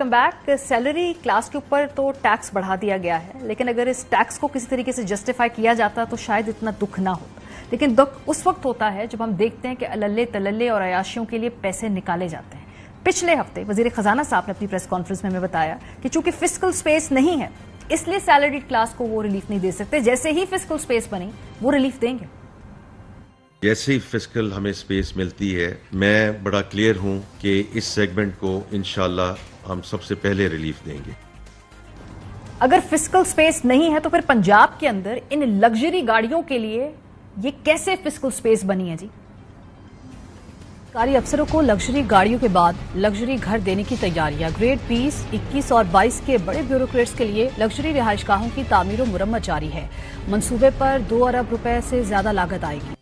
Come back. Salary class के ऊपर तो टैक्स बढ़ा दिया गया है, लेकिन अगर इस टैक्स को किसी तरीके से जस्टिफाई किया जाता तो शायद इतना दुख ना होता। लेकिन दुख उस वक्त होता है जब हम देखते हैं कि अल्ले तलल्ले और अयाशियों के लिए पैसे निकाले जाते हैं। पिछले हफ्ते वजीर खजाना साहब ने अपनी प्रेस कॉन्फ्रेंस में हमें बताया कि चूंकि फिस्कल स्पेस नहीं है इसलिए सैलरीड क्लास को वो रिलीफ नहीं दे सकते। जैसे ही फिस्कल स्पेस बनी वो रिलीफ देंगे। जैसे ही फिस्कल हमें स्पेस मिलती है, मैं बड़ा क्लियर हूं कि इस सेगमेंट को इंशाल्लाह हम सबसे पहले रिलीफ देंगे। अगर फिस्कल स्पेस नहीं है तो फिर पंजाब के अंदर इन लग्जरी गाड़ियों के लिए ये कैसे फिस्कल स्पेस बनी है जी? सरकारी अफसरों को लग्जरी गाड़ियों के बाद लग्जरी घर देने की तैयारियां। ग्रेड 20, 21 और 22 के बड़े ब्यूरोक्रेट्स के लिए लग्जरी रिहाइशगाहों की तामीर और मुरम्मत जारी है। मंसूबे पर 2 अरब रुपए से ज्यादा लागत आएगी।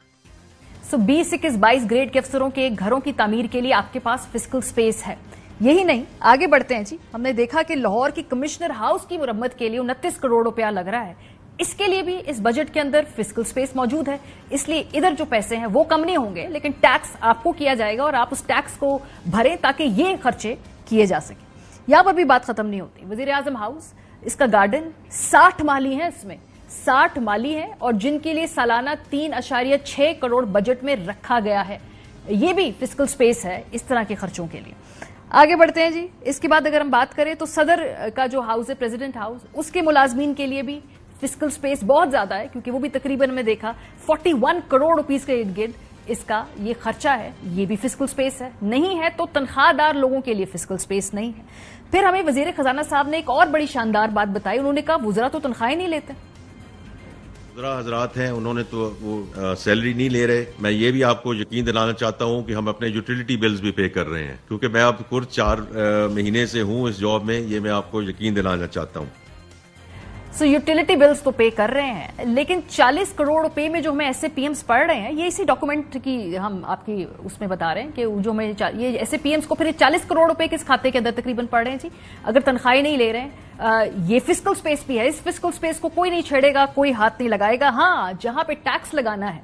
20, 21, 22 ग्रेड के अफसरों के घरों की तामीर के लिए आपके पास फिस्कल स्पेस है। यही नहीं, आगे बढ़ते हैं जी। हमने देखा कि लाहौर की कमिश्नर हाउस की मुरम्मत के लिए 29 करोड़ रुपया लग रहा है। इसके लिए भी इस बजट के अंदर फिस्कल स्पेस मौजूद है, इसलिए इधर जो पैसे हैं वो कम नहीं होंगे, लेकिन टैक्स आपको किया जाएगा और आप उस टैक्स को भरें ताकि ये खर्चे किए जा सके। यहां पर भी बात खत्म नहीं होती। वजीर आजम हाउस, इसका गार्डन 60 माली है, इसमें 60 माली है और जिनके लिए सालाना 3.6 करोड़ बजट में रखा गया है। ये भी फिस्कल स्पेस है इस तरह के खर्चों के लिए। आगे बढ़ते हैं जी। इसके बाद अगर हम बात करें तो सदर का जो हाउस है, प्रेसिडेंट हाउस, उसके मुलाजमीन के लिए भी फिस्कल स्पेस बहुत ज्यादा है, क्योंकि वो भी तकरीबन में देखा 41 करोड़ रुपीस के इर्द गिर्द इसका ये खर्चा है। ये भी फिस्कल स्पेस है। नहीं है तो तनख्वाहदार लोगों के लिए फिस्कल स्पेस नहीं है। फिर हमें वजीर खजाना साहब ने एक और बड़ी शानदार बात बताई। उन्होंने कहा वुज़रा तो तनख्वाहें नहीं लेते। वुज़रा हजरात हैं, उन्होंने तो वो सैलरी नहीं ले रहे। मैं ये भी आपको यकीन दिलाना चाहता हूं कि हम अपने यूटिलिटी बिल्स भी पे कर रहे हैं, क्योंकि मैं अब कुछ 4 महीने से हूं इस जॉब में। ये मैं आपको यकीन दिलाना चाहता हूं। यूटिलिटी बिल्स तो पे कर रहे हैं, लेकिन 40 करोड़ रुपए में जो हमें ऐसे पीएम्स पढ़ रहे हैं, ये इसी डॉक्यूमेंट की हम आपकी उसमें बता रहे हैं कि जो हमें ये ऐसे पीएम्स को फिर 40 करोड़ रुपए किस खाते के अंदर तकरीबन पढ़ रहे हैं जी? अगर तनख्वाहें नहीं ले रहे हैं, ये फिस्कल स्पेस भी है। इस फिस्कल स्पेस को कोई नहीं छेड़ेगा, कोई हाथ नहीं लगाएगा। हाँ, जहां पे टैक्स लगाना है,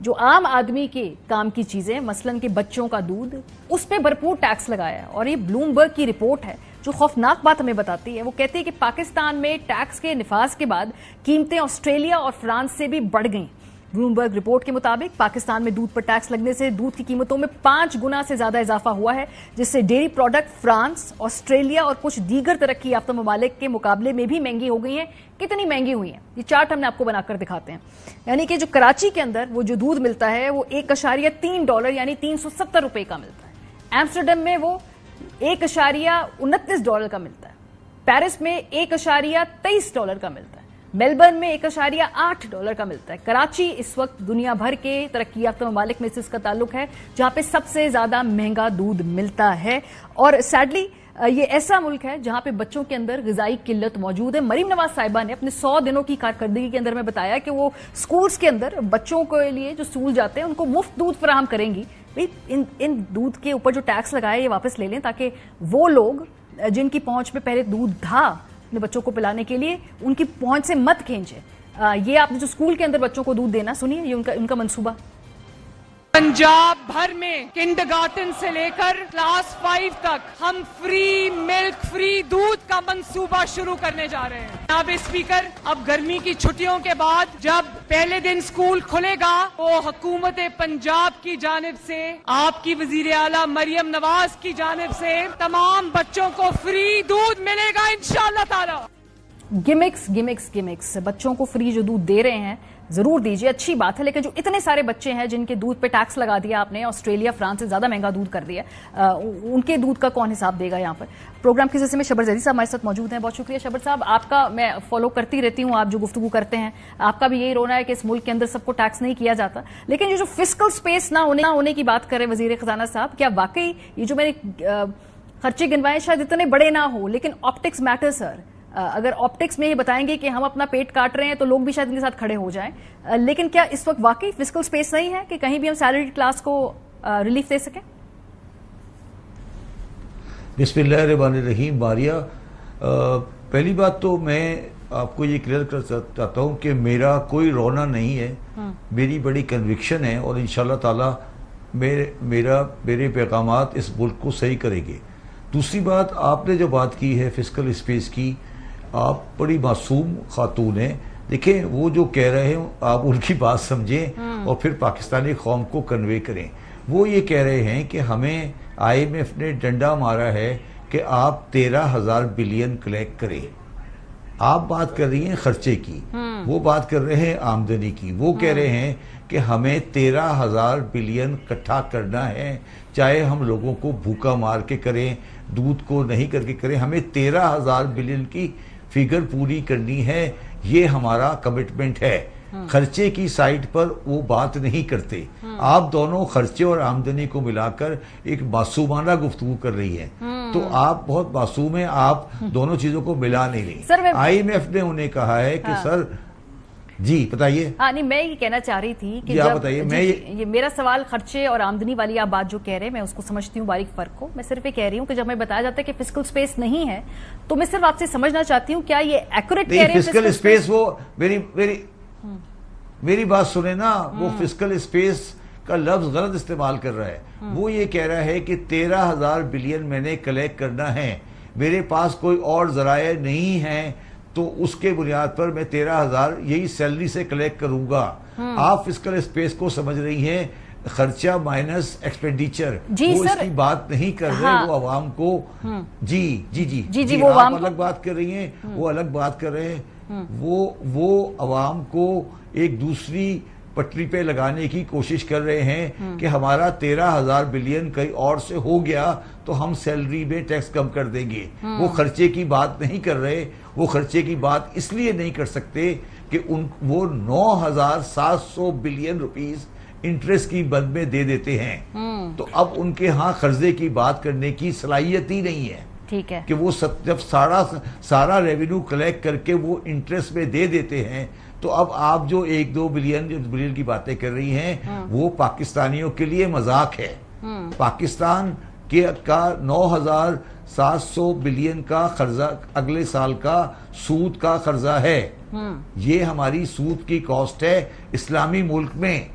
जो आम आदमी के काम की चीजें, मसलन के बच्चों का दूध, उस पर भरपूर टैक्स लगाया है। और ये ब्लूमबर्ग की रिपोर्ट है जो खौफनाक बात हमें बताती है। वो कहती है कि पाकिस्तान में टैक्स के निफाज के बाद कीमतें ऑस्ट्रेलिया और फ्रांस से भी बढ़ गईं। ब्लूमबर्ग रिपोर्ट के मुताबिक पाकिस्तान में दूध पर टैक्स लगने से दूध की कीमतों में 5 गुना से ज्यादा इजाफा हुआ है, जिससे डेयरी प्रोडक्ट फ्रांस, ऑस्ट्रेलिया और कुछ दीगर तरक्की याफ्ता ममालिक के मुकाबले में भी महंगी हो गई हैं। कितनी महंगी हुई हैं, ये चार्ट हमने आपको बनाकर दिखाते हैं। यानी कि जो कराची के अंदर वो जो दूध मिलता है वो $1.3 यानी 370 रुपए का मिलता है। एम्स्टरडम में वो $1.29 का मिलता है। पेरिस में $1.23 का मिलता है। मेलबर्न में $1.8 का मिलता है। कराची इस वक्त दुनिया भर के तरक्की याफ्ता ममालिक में से इसका ताल्लुक है जहां पे सबसे ज्यादा महंगा दूध मिलता है। और सैडली ये ऐसा मुल्क है जहां पे बच्चों के अंदर ग़िज़ाई किल्लत मौजूद है। मरीम नवाज साहिबा ने अपने 100 दिनों की कारकर्दगी के अंदर में बताया कि वो स्कूल्स के अंदर बच्चों के लिए जो स्कूल जाते हैं उनको मुफ्त दूध फराहम करेंगी। इन दूध के ऊपर जो टैक्स लगाए ये वापस ले लें, ताकि वो लोग जिनकी पहुंच में पहले दूध था अपने बच्चों को पिलाने के लिए, उनकी पहुंच से मत खींचे। ये आपने जो स्कूल के अंदर बच्चों को दूध देना, सुनिए ये उनका मंसूबा। पंजाब भर में किंडरगार्टन से लेकर क्लास 5 तक हम फ्री मिल्क, फ्री दूध का मंसूबा शुरू करने जा रहे हैं। जनाब स्पीकर, अब गर्मी की छुट्टियों के बाद जब पहले दिन स्कूल खुलेगा तो हुकूमत पंजाब की जानिब से, आपकी वजीर आला मरियम नवाज की जानिब से तमाम बच्चों को फ्री दूध मिलेगा इंशाअल्लाह ताला। गिमिक्स बच्चों को फ्री जो दूध दे रहे हैं जरूर दीजिए, अच्छी बात है, लेकिन जो इतने सारे बच्चे हैं जिनके दूध पे टैक्स लगा दिया आपने, ऑस्ट्रेलिया फ्रांस से ज्यादा महंगा दूध कर दिया, उनके दूध का कौन हिसाब देगा? यहाँ पर प्रोग्राम के सिलसिले में शबर जैदी साहब हमारे साथ मौजूद हैं। बहुत शुक्रिया शबर साहब, आपका मैं फॉलो करती रहती हूँ, आप जो गुफ्तगू करते हैं, आपका भी यही रोना है कि इस मुल्क के अंदर सबको टैक्स नहीं किया जाता। लेकिन ये जो फिस्कल स्पेस ना होने की बात कर रहे वजीर खजाना साहब, क्या वाकई ये जो मैंने खर्चे गिनवाए शायद इतने बड़े ना हो, लेकिन ऑप्टिक्स मैटर सर। अगर ऑप्टिक्स में ये बताएंगे कि हम अपना पेट काट रहे हैं तो लोग भी शायद इनके साथ खड़े हो जाएं। लेकिन क्या इस वक्त वाकई फिस्कल स्पेस नहीं है कि कहीं भी हम सैलरीड क्लास को रिलीफ दे सकें? बिस्मिल्लाहिर्रहमानिर्रहीम। मारिया, पहली बात तो मैं आपको ये क्लियर कर चाहता हूँ कि मेरा कोई रोना नहीं है, मेरी बड़ी कन्विक्शन है और इंशाल्लाह ताला मेरे पैगामात इस मुल्क को सही करेंगे। दूसरी बात, आपने जो बात की है फिस्कल स्पेस की, आप बड़ी मासूम खातून हैं। देखें, वो जो कह रहे हैं आप उनकी बात समझें और फिर पाकिस्तानी कौम को कन्वे करें। वो ये कह रहे हैं कि हमें IMF ने डंडा मारा है कि आप 13,000 बिलियन कलेक्ट करें। आप बात कर रही हैं खर्चे की, वो बात कर रहे हैं आमदनी की। वो कह रहे हैं कि हमें 13,000 बिलियन इकट्ठा करना है, चाहे हम लोगों को भूखा मार के करें, दूध को नहीं करके करें, हमें 13,000 बिलियन की फिगर पूरी करनी है, ये हमारा कमिटमेंट है। खर्चे की साइड पर वो बात नहीं करते। आप दोनों खर्चे और आमदनी को मिलाकर एक मासूमाना गुफ्तगू कर रही हैं, तो आप बहुत मासूम हैं, आप दोनों चीजों को मिला नहीं रही। IMF ने उन्हें कहा है कि सर जी बताइए। नहीं, मैं ये कहना चाह रही थी कि जब बताइए, मैं ये मेरा सवाल खर्चे और आमदनी वाली आप बात जो कह रहे हैं, मैं उसको समझती हूँ बारीक फर्क को। मैं सिर्फ ये कह रही हूँ कि जब मैं बताया जाता है कि फिस्कल स्पेस नहीं है, तो मैं सिर्फ आपसे समझना चाहती हूँ क्या ये एक्यूरेट कह रहे हैं? फिस्कल स्पेस, वो मेरी बात सुने ना, वो फिस्कल स्पेस का लफ्ज गलत इस्तेमाल कर रहा है। वो ये कह रहा है कि 13,000 बिलियन मैंने कलेक्ट करना है, मेरे पास कोई और जराए नहीं है, तो उसके बुनियाद पर मैं 13,000 यही सैलरी से कलेक्ट करूंगा। आप फिस्कल स्पेस को समझ रही हैं खर्चा माइनस एक्सपेंडिचर, वो इसकी बात नहीं कर रहे। वो आवाम को जी वो आप अलग बात कर रही हैं, वो अलग बात कर रहे हैं। वो आवाम को एक दूसरी पटरी पे लगाने की कोशिश कर रहे हैं कि हमारा 13,000 बिलियन कहीं और से हो गया तो हम सैलरी में टैक्स कम कर देंगे। वो खर्चे की बात नहीं कर रहे। वो खर्चे की बात इसलिए नहीं कर सकते कि वो 9,700 बिलियन रुपीस इंटरेस्ट की बद में दे देते हैं, तो अब उनके यहाँ कर्जे की बात करने की सलाहियत ही नहीं है। ठीक है कि वो जब सारा रेवेन्यू कलेक्ट करके वो इंटरेस्ट में दे देते हैं, तो अब आप जो 1-2 बिलियन की बातें कर रही हैं, वो पाकिस्तानियों के लिए मजाक है। पाकिस्तान का 9,700 बिलियन का कर्जा अगले साल का सूद का कर्जा है। ये हमारी सूद की कॉस्ट है इस्लामी मुल्क में,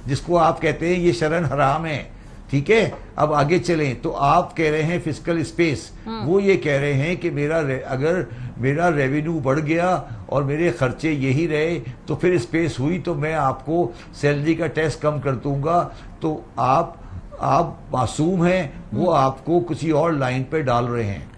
जिसको आप कहते हैं ये शरन हराम है। ठीक है, अब आगे चलें। तो आप कह रहे हैं फिस्कल स्पेस, वो ये कह रहे हैं कि अगर मेरा रेवेन्यू बढ़ गया और मेरे खर्चे यही रहे तो फिर स्पेस हुई तो मैं आपको सैलरी का टैक्स कम कर दूंगा। तो आप मासूम हैं, वो आपको किसी और लाइन पे डाल रहे हैं।